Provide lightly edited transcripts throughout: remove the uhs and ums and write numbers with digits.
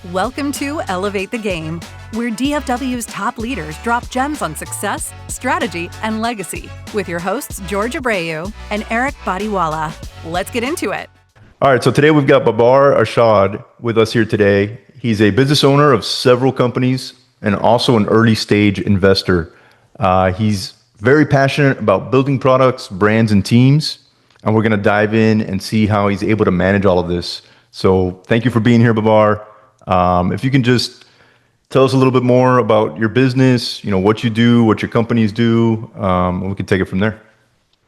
Welcome to Elevate the Game, where DFW's top leaders drop gems on success, strategy, and legacy with your hosts, George Abreu and Eric Badiwala. Let's get into it. All right, so today we've got Babar Arshad with us here today. He's a business owner of several companies and also an early stage investor. He's very passionate about building products, brands, and teams. And we're going to dive in and see how he's able to manage all of this. So thank you for being here, Babar. If you can just tell us a little bit more about your business, what you do, what your companies do, and we can take it from there.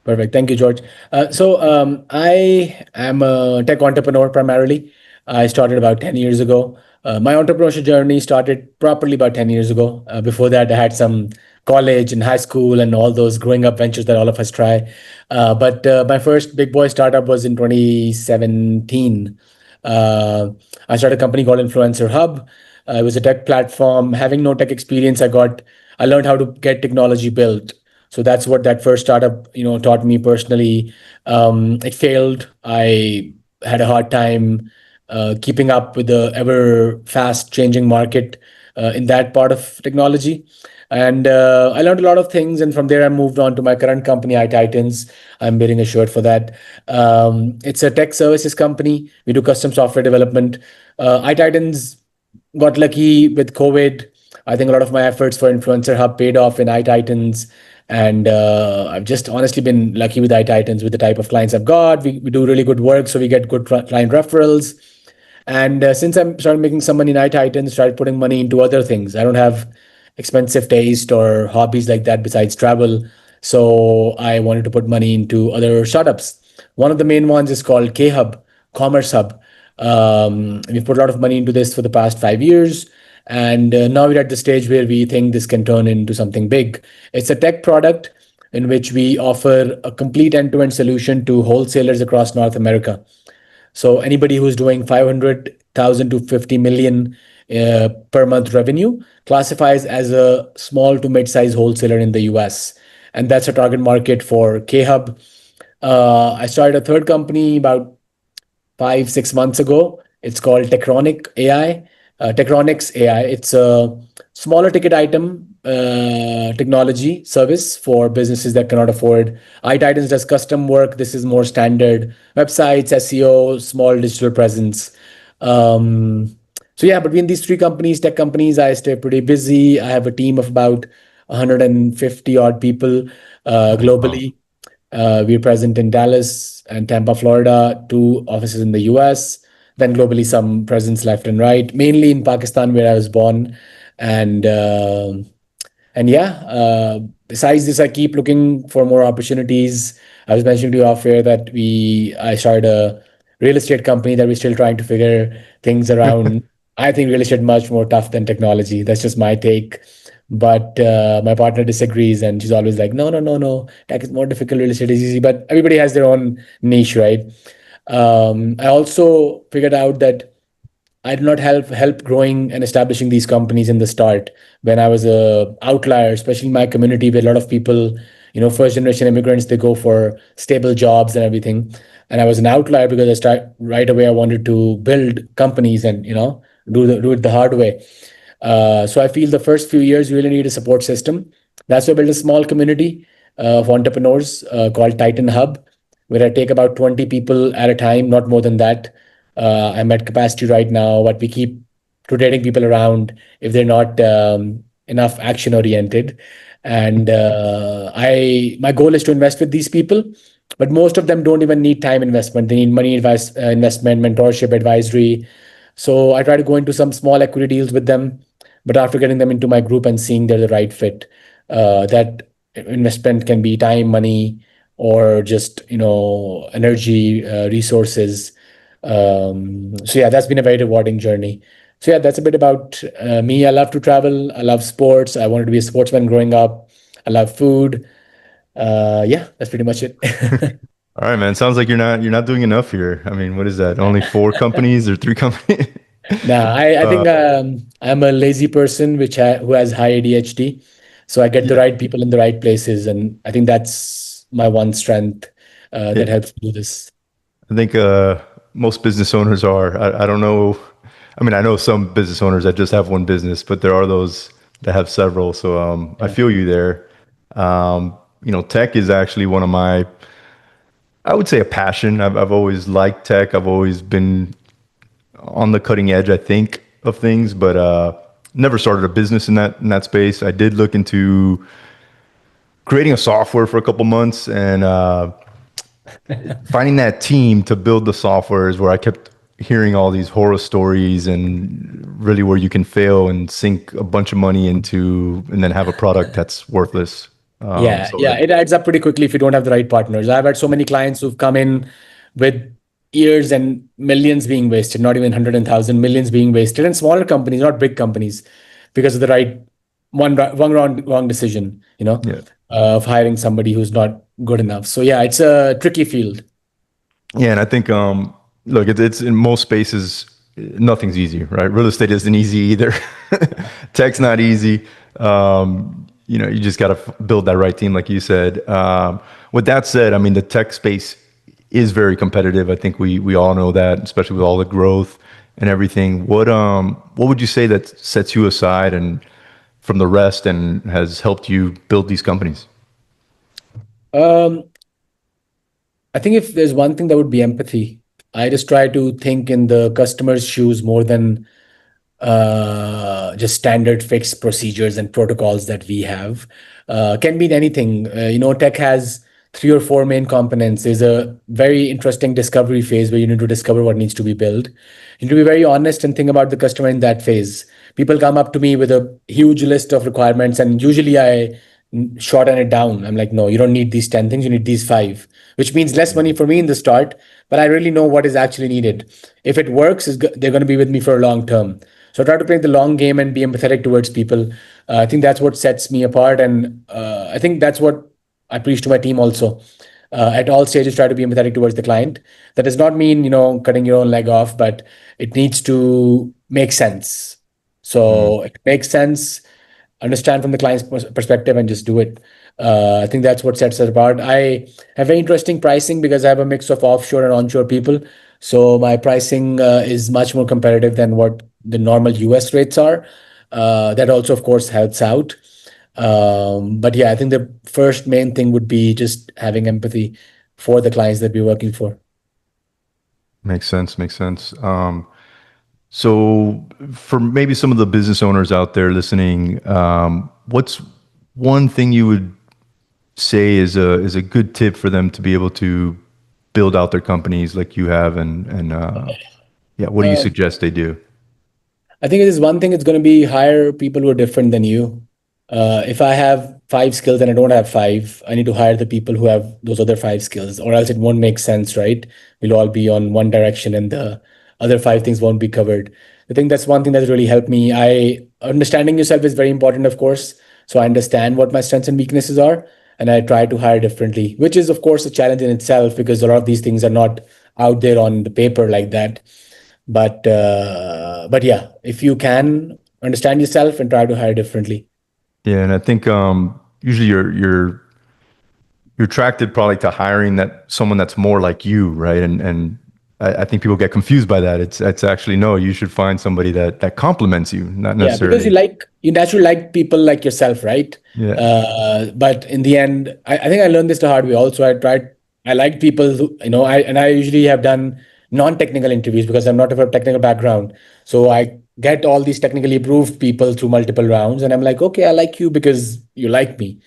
Perfect. Thank you, George. I am a tech entrepreneur primarily. I started about 10 years ago. My entrepreneurship journey started properly about 10 years ago. Before that, I had some college and high school and all those growing up ventures that all of us try. But my first big boy startup was in 2017. I started a company called Influencer Hub. It was a tech platform. Having no tech experience, I learned how to get technology built. So that's what that first startup, taught me personally. It failed. I had a hard time keeping up with the ever fast changing market in that part of technology. And I learned a lot of things. And from there, I moved on to my current company, iTitans. I'm wearing a shirt for that. It's a tech services company. We do custom software development. iTitans got lucky with COVID. I think a lot of my efforts for Influencer Hub paid off in iTitans. And I've just honestly been lucky with iTitans with the type of clients I've got. We do really good work, so we get good client referrals. And since I started making some money in iTitans, started putting money into other things. I don't have expensive taste or hobbies like that besides travel. So I wanted to put money into other startups. One of the main ones is called K-Hub, Commerce Hub. We've put a lot of money into this for the past 5 years. And now we're at the stage where we think this can turn into something big. It's a tech product in which we offer a complete end-to-end solution to wholesalers across North America. So anybody who's doing 500,000 to 50 million per month revenue classifies as a small to mid-size wholesaler in the US. And that's a target market for K-Hub. I started a third company about 5-6 months ago. It's called Techronics AI. It's a smaller ticket item technology service for businesses that cannot afford. iTitans does custom work. This is more standard websites, SEO, small digital presence. So yeah, between these three companies, tech companies, I stay pretty busy. I have a team of about 150 odd people globally. We're present in Dallas and Tampa, Florida, 2 offices in the US. Then globally, some presence left and right, mainly in Pakistan, where I was born. And besides this, I keep looking for more opportunities. I was mentioning to you off air that I started a real estate company that we're still trying to figure things around. I think real estate is much more tough than technology. That's just my take. But my partner disagrees, and she's always like, no. Tech is more difficult, real estate is easy. But everybody has their own niche, right? I also figured out that I did not help growing and establishing these companies in the start when I was a outlier, especially in my community where a lot of people, first generation immigrants, they go for stable jobs and everything. And I was an outlier because right away I wanted to build companies and do it the hard way. So I feel the first few years you really need a support system. That's why I built a small community of entrepreneurs called Titan Hub, where I take about 20 people at a time, not more than that. I'm at capacity right now, but we keep rotating people around if they're not enough action oriented. And my goal is to invest with these people, but most of them don't even need time investment. They need money investment, mentorship, advisory. So I try to go into some small equity deals with them, but after getting them into my group and seeing they're the right fit, that investment can be time, money, or just energy, resources. So yeah, that's been a very rewarding journey. So yeah, that's a bit about me. I love to travel. I love sports. I wanted to be a sportsman growing up. I love food. Yeah, that's pretty much it. All right, man. Sounds like you're not doing enough here. I mean, what is that? Only 4 companies or 3 companies? Nah, I think I'm a lazy person who has high ADHD. So I get the right people in the right places, and I think that's my one strength that helps me do this. I think most business owners are. I don't know I mean, I know some business owners that just have one business, but there are those that have several. So I Yeah. feel you there. Tech is actually one of my, I would say, a passion. I've always liked tech. I've always been on the cutting edge, I think, of things, but never started a business in that space. I did look into creating a software for a couple months, and finding that team to build the software is where I kept hearing all these horror stories, and really where you can fail and sink a bunch of money into and then have a product that's worthless. Yeah, So yeah, it adds up pretty quickly if you don't have the right partners. I've had so many clients who've come in with years and millions being wasted, not even hundred and thousand, millions being wasted, and smaller companies, not big companies, because of the right wrong decision, yeah. of hiring somebody who's not good enough. So yeah, it's a tricky field. Yeah, and I think look, it's in most spaces, nothing's easy, right? Real estate isn't easy either. Tech's not easy. You just got to build that right team, like you said. With that said, I mean, the tech space is very competitive. I think we all know that, especially with all the growth and everything. What would you say that sets you aside and from the rest and has helped you build these companies? Um, I think if there's one thing that would be empathy, I just try to think in the customer's shoes more than just standard fixed procedures and protocols that we have. Can be anything. Tech has three or four main components. There's a very interesting discovery phase where you need to discover what needs to be built. You need to be very honest and think about the customer in that phase. People come up to me with a huge list of requirements, and usually I shorten it down. I'm like, no, you don't need these 10 things, you need these five, which means less money for me in the start, but I really know what is actually needed. If it works, they're going to be with me for a long term. So I try to play the long game and be empathetic towards people. I think that's what sets me apart, and I think that's what I preach to my team also. At all stages, try to be empathetic towards the client. That does not mean cutting your own leg off, but it needs to make sense. Mhm. So it makes sense. Understand from the client's perspective and just do it. I think that's what sets us apart. I have very interesting pricing because I have a mix of offshore and onshore people. So my pricing is much more competitive than what the normal US rates are. That also, of course, helps out. But yeah, I think the first main thing would be just having empathy for the clients that we're working for. Makes sense. Makes sense. So, for maybe some of the business owners out there listening, what's one thing you would say is a good tip for them to be able to build out their companies like you have, and yeah, what do you Uh, suggest they do? I think it is one thing, it's going to be hire people who are different than you. If I have five skills and I don't have five, I need to hire the people who have those other five skills, or else it won't make sense, right? We'll all be on one direction and the other five things won't be covered. I think that's one thing that's really helped me. Understanding yourself is very important, of course. So I understand what my strengths and weaknesses are, and I try to hire differently, which is, of course, a challenge in itself because a lot of these things are not out there on the paper like that. But yeah, if you can understand yourself and try to hire differently. Yeah, and I think usually you're attracted probably to hiring that someone that's more like you, right? And I think people get confused by that. It's actually no, you should find somebody that complements you, not Yeah, because necessarily. you naturally like people like yourself, right? Yeah. But in the end, I think I learned this the hard way. Also, I like people who, I usually have done non-technical interviews because I'm not of a technical background. So I get all these technically approved people through multiple rounds, and I'm like, okay, I like you because you like me.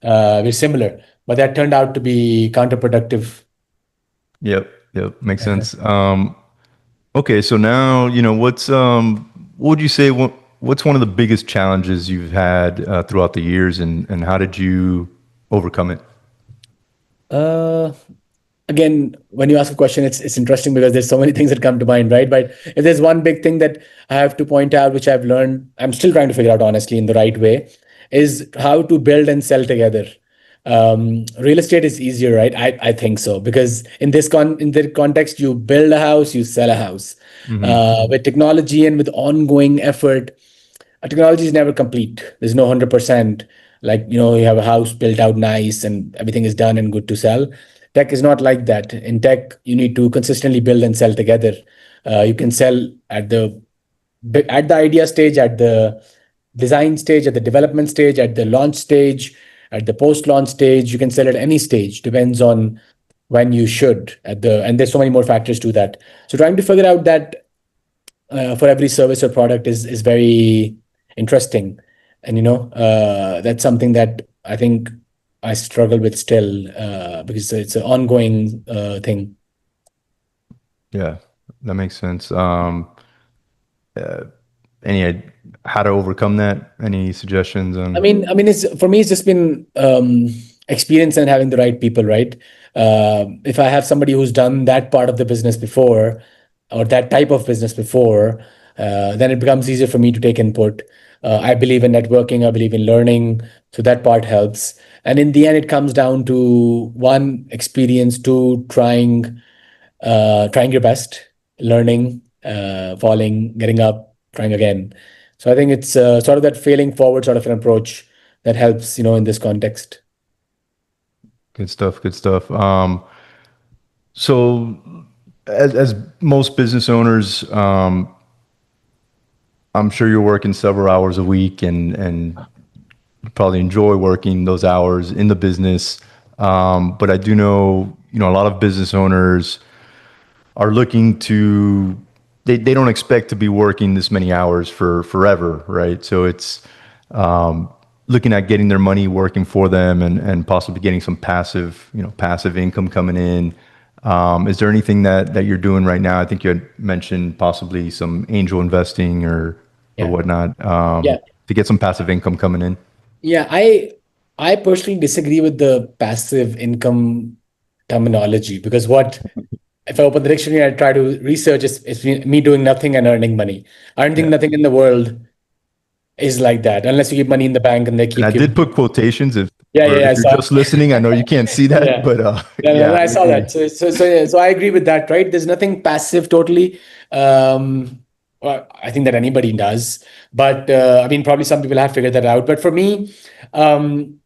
We're similar, but that turned out to be counterproductive. Yep. Yep. Makes sense. Okay, so now what would you say what's one of the biggest challenges you've had throughout the years, and how did you overcome it? Uh, Again, when you ask a question, it's interesting because there's so many things that come to mind, right? But if there's one big thing that I have to point out, which I've learned, I'm still trying to figure out honestly in the right way, is how to build and sell together. Real estate is easier, right? I think so because in the context, you build a house, you sell a house. Hmm. With technology and with ongoing effort, technology is never complete. There's no 100%. Like, you have a house built out nice and everything is done and good to sell. Tech is not like that. In tech, you need to consistently build and sell together. You can sell at the idea stage, at the design stage, at the development stage, at the launch stage, at the post-launch stage. You can sell at any stage, depends on when you should. And there's so many more factors to that. So trying to figure out that for every service or product is very interesting, and that's something that I think I struggle with still, because it's an ongoing thing. Yeah, that makes sense. Any how to overcome that? Any suggestions on? It's for me. It's just been experience and having the right people, right? If I have somebody who's done that part of the business before, or that type of business before, then it becomes easier for me to take input. I believe in networking. I believe in learning, so that part helps. And in the end, it comes down to one, experience; two, trying your best, learning, falling, getting up, trying again. So I think it's sort of that failing forward sort of an approach that helps, in this context. Good stuff. Good stuff. So, as most business owners, I'm sure you're working several hours a week, and you probably enjoy working those hours in the business. But I do know, a lot of business owners are looking to, they don't expect to be working this many hours for forever, right? So it's looking at getting their money working for them, and possibly getting some passive income coming in. Is there anything that you're doing right now? I think you had mentioned possibly some angel investing or Yeah. whatnot, Yeah. to get some passive income coming in. Yeah. I personally disagree with the passive income terminology, because if I open the dictionary, I try to research, it's me doing nothing and earning money. I don't think Yeah. nothing in the world is like that, unless you keep money in the bank and they And keep I did giving. put quotations Yeah, yeah, yeah, I if you're saw. just listening. I know you can't see that, Yeah. but Yeah, no, yeah, no, I I saw agree. that. So I agree with that, right? There's nothing passive totally. Well, I think that anybody does, but probably some people have figured that out. But for me, um,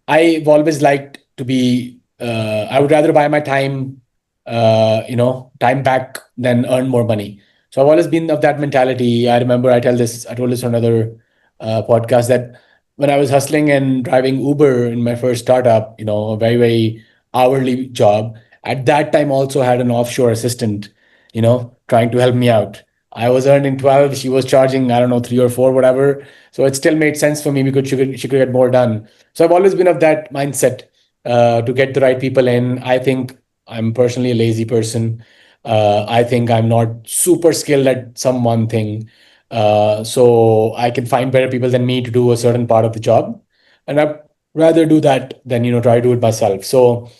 I've always liked to be, I would rather buy my time, time back than earn more money. So I've always been of that mentality. I told this on another podcast, that when I was hustling and driving Uber in my first startup, a very, very hourly job, at that time also had an offshore assistant, trying to help me out. I was earning 12, she was charging, I don't know, 3 or 4, whatever. So it still made sense for me, because she could get more done. So I've always been of that mindset, to get the right people in. I think I'm personally a lazy person. I think I'm not super skilled at some one thing. So I can find better people than me to do a certain part of the job. And I'd rather do that than, try to do it myself. So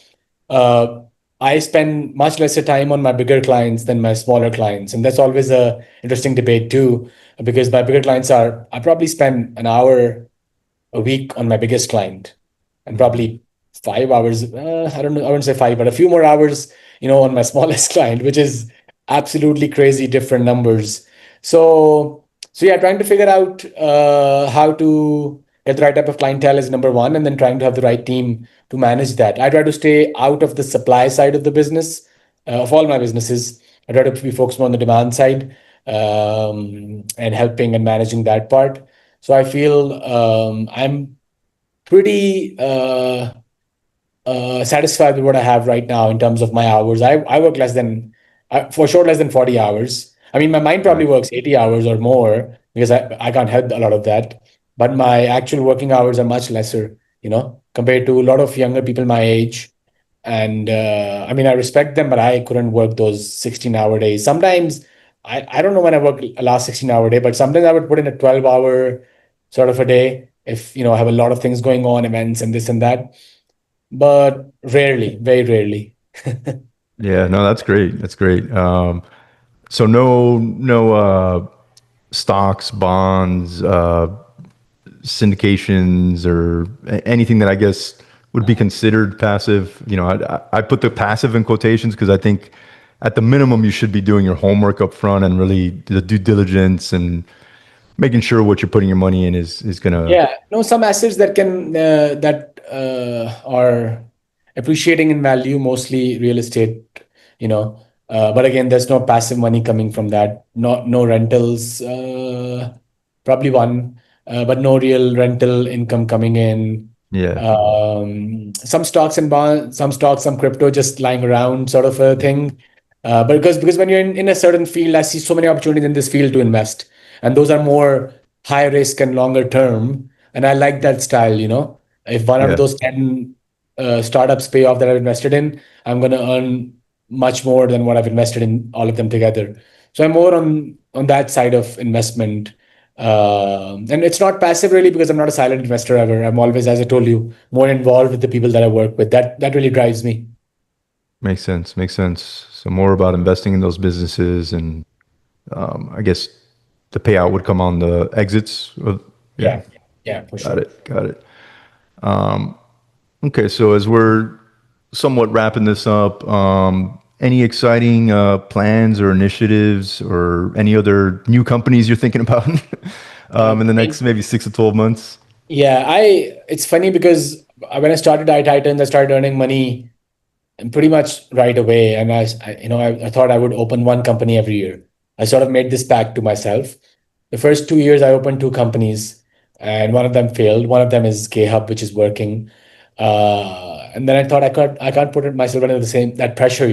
uh, I spend much lesser time on my bigger clients than my smaller clients. And that's always a interesting debate too, because my bigger clients I probably spend an hour a week on my biggest client, and probably 5 hours. I don't know. I wouldn't say five, but a few more hours, on my smallest client, which is absolutely crazy different numbers. So yeah, trying to figure out how to get the right type of clientele is number one, and then trying to have the right team to manage that. I try to stay out of the supply side of the business, of all my businesses. I try to be focused more on the demand side, and helping and managing that part. So I feel I'm pretty satisfied with what I have right now in terms of my hours. I work for sure less than 40 hours. My mind probably Right. works 80 hours or more, because I can't help a lot of that. But my actual working hours are much lesser, compared to a lot of younger people my age. And I respect them, but I couldn't work those 16-hour days. Sometimes I don't know when I work a last 16-hour day, but sometimes I would put in a 12-hour sort of a day if I have a lot of things going on, events and this and that. But rarely, very rarely. Yeah, no, that's great. That's great. So no stocks, bonds, syndications, or anything that I guess would be considered passive. I put the passive in quotations because I think at the minimum you should be doing your homework up front, and really the due diligence, and making sure what you're putting your money in is gonna. Yeah, no, some assets that are appreciating in value, mostly real estate, you know, But again, there's no passive money coming from that. No rentals. Probably one, but no real rental income coming in. Yeah. Some stocks and bonds, some stocks, some crypto just lying around, sort of a thing. But because when you're in a certain field, I see so many opportunities in this field to invest, and those are more high risk and longer term. And I like that style. If one out of Yeah. those 10 startups pay off that I've invested in, I'm going to earn much more than what I've invested in all of them together. So I'm more on that side of investment. And it's not passive really, because I'm not a silent investor ever. I'm always, as I told you, more involved with the people that I work with. That really drives me. Makes sense. Makes sense. So more about investing in those businesses, and I guess the payout would come on the exits. Yeah. Yeah, yeah, for Got sure. it. Got it. Okay. So as we're somewhat wrapping this up, any exciting plans or initiatives or any other new companies you're thinking about in the next maybe 6 to 12 months? Yeah, it's funny because when I started iTitans, I started earning money and pretty much right away. And I thought I would open one company every year. I sort of made this pact to myself. The first 2 years, I opened two companies, and one of them failed. One of them is KHub, which is working. And then I thought I can't put it myself under the same that pressure,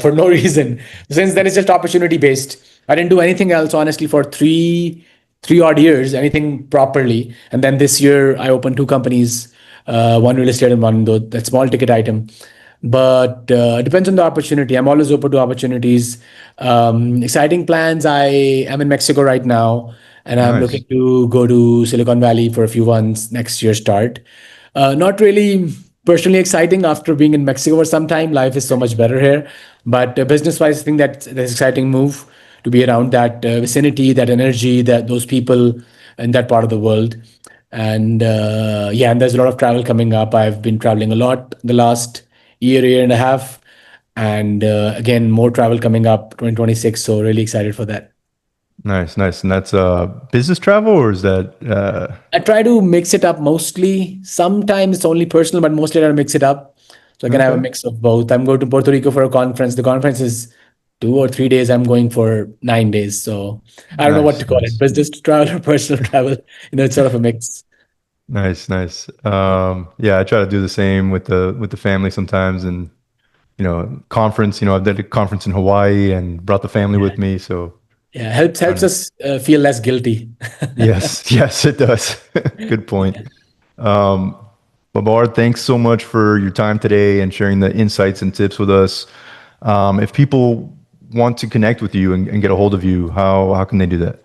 for no reason. Since then, it's just opportunity based. I didn't do anything else honestly for three odd years, anything properly. And then this year, I opened two companies, one real estate and one that small ticket item. But it depends on the opportunity. I'm always open to opportunities. Exciting plans. I am in Mexico right now, and I'm Nice. looking to go to Silicon Valley for a few months next year start. Not really personally exciting after being in Mexico for some time. Life is so much better here. But business-wise, I think that's an exciting move to be around that vicinity, that energy, that those people in that part of the world. And yeah, and there's a lot of travel coming up. I've been traveling a lot the last year and a half. And again, more travel coming up 2026. So really excited for that. Nice. Nice. And that's business travel, or is that I try to mix it up mostly. Sometimes it's only personal, but mostly I try to mix it up. So I can have a okay? mix of both. I'm going to Puerto Rico for a conference. The conference is 2 or 3 days. I'm going for 9 days. So I don't know what to Nice. call it. Nice. Business travel or personal travel. It's sort of a mix. Nice. Nice. Yeah, I try to do the same with the family sometimes, and conference. I've done a conference in Hawaii and brought the family Yeah. with me. So Yeah. Helps trying to, us feel less guilty. yes, yes, it does. Good point. Um, Babar, thanks so much for your time today and sharing the insights and tips with us. If people want to connect with you and get a hold of you, how can they do that?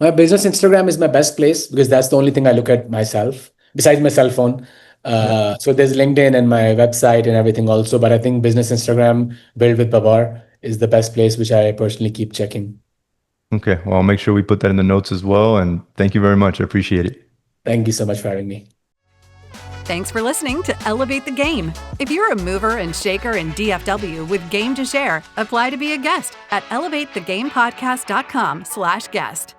My business Instagram is my best place because that's the only thing I look at myself besides my cell phone. Yeah. So there's LinkedIn and my website and everything also, but I think business Instagram, Build with Babar, is the best place, which I personally keep checking. Okay. Well, I'll make sure we put that in the notes as well. And thank you very much. I appreciate it. Thank you so much for having me. Thanks for listening to Elevate the Game. If you're a mover and shaker in DFW with game to share, apply to be a guest at elevatethegamepodcast.com/guest.